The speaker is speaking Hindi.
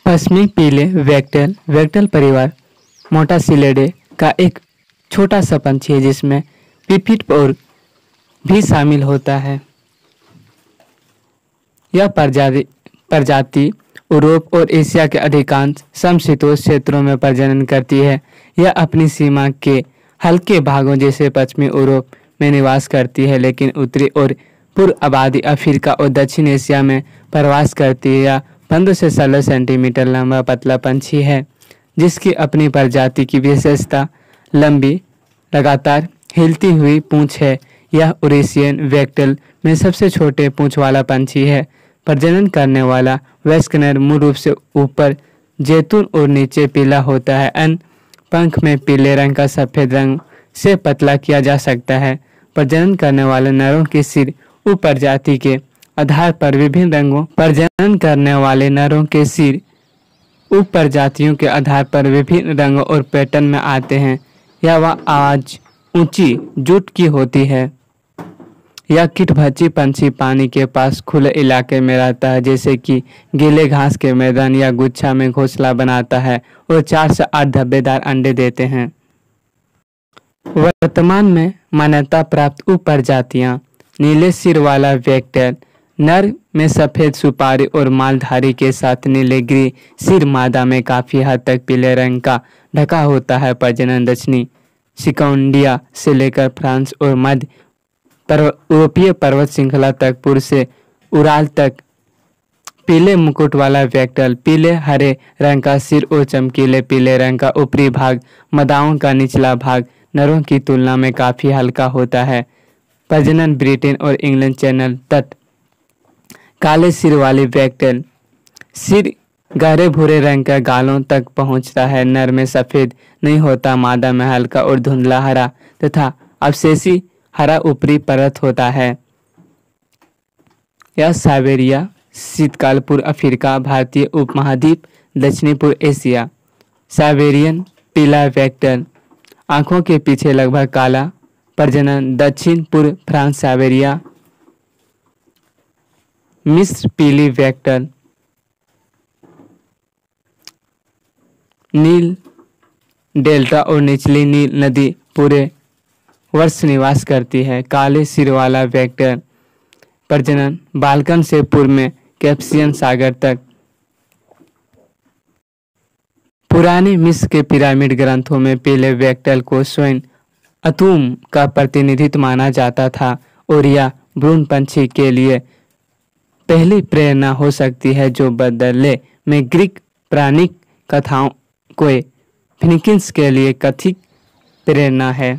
पश्चिमी पीले वेक्टल परिवार मोटासिलिडे का एक छोटा सा पंछी है जिसमें पिपिट और भी शामिल होता है। यह प्रजाति यूरोप और एशिया के अधिकांश समशीतोष्ण क्षेत्रों में प्रजनन करती है। यह अपनी सीमा के हल्के भागों जैसे पश्चिमी यूरोप में निवास करती है, लेकिन उत्तरी और पूर्व आबादी अफ्रीका और दक्षिण एशिया में प्रवास करती है। यह 15 से 16 सेंटीमीटर लंबा पतला पंछी है जिसकी अपनी प्रजाति की विशेषता लंबी लगातार हिलती हुई पूंछ है। यह यूरेशियन वेक्टल में सबसे छोटे पूंछ वाला पंछी है। प्रजनन करने वाला वयस्क नर मूल रूप से ऊपर जैतून और नीचे पीला होता है। अन्य पंख में पीले रंग का सफेद रंग से पतला किया जा सकता है। प्रजनन करने वाले नरों के सिर उप प्रजाति के आधार पर विभिन्न रंगों प्रजनन करने वाले नरों के सिर उप प्रजातियों के आधार पर विभिन्न रंगों और पैटर्न में आते हैं। यह आवाज ऊंची जूट की होती है। यह कीटभक्षी पंछी पानी के पास खुले इलाके में रहता है, जैसे कि गीले घास के मैदान या गुच्छा में घोंसला बनाता है और 4 से 8 धब्बेदार अंडे देते हैं। वर्तमान में मान्यता प्राप्त उप प्रजातियां नीले सिर वाला वेक्टल नर में सफेद सुपारी और मालधारी के साथ नीले सिर मादा में काफी हद तक पीले रंग का ढका होता है। प्रजनन दक्षिणी सिकाउंडिया से लेकर फ्रांस और मध्य यूरोपीय पर्वत श्रृंखला तक पूर्व से उराल तक पीले मुकुट वाला वेक्टल पीले हरे रंग का सिर और चमकीले पीले रंग का ऊपरी भाग मादाओं का निचला भाग नरों की तुलना में काफी हल्का होता है। प्रजनन ब्रिटेन और इंग्लैंड चैनल तट काले सिर वाले वेक्टल सिर गहरे भूरे रंग का गालों तक पहुंचता है। नर में सफेद नहीं होता, मादा में हल्का और धुंधला हरा तथा अवशेषी हरा ऊपरी परत होता है। यह साइबेरिया, शीतकाल पूर्व अफ्रीका, भारतीय उपमहाद्वीप, दक्षिणी पूर्व एशिया। साइबेरियन पीला वेक्टल आंखों के पीछे लगभग काला। प्रजनन दक्षिण पूर्व फ्रांस, साइबेरिया। मिस्र पीली वेक्टल नील डेल्टा और निचली नील नदी पूरे वर्ष निवास करती है। काले सिर वाला वेक्टल प्रजनन बाल्कन से पूर्व में कैस्पियन सागर तक। पुराने मिस्र के पिरामिड ग्रंथों में पीले वेक्टल को स्वयं अतुम का प्रतिनिधित्व माना जाता था और यह भ्रूण पंछी के लिए पहली प्रेरणा हो सकती है, जो बदले में ग्रीक पौराणिक कथाओं को फिनिक्स के लिए कथित प्रेरणा है।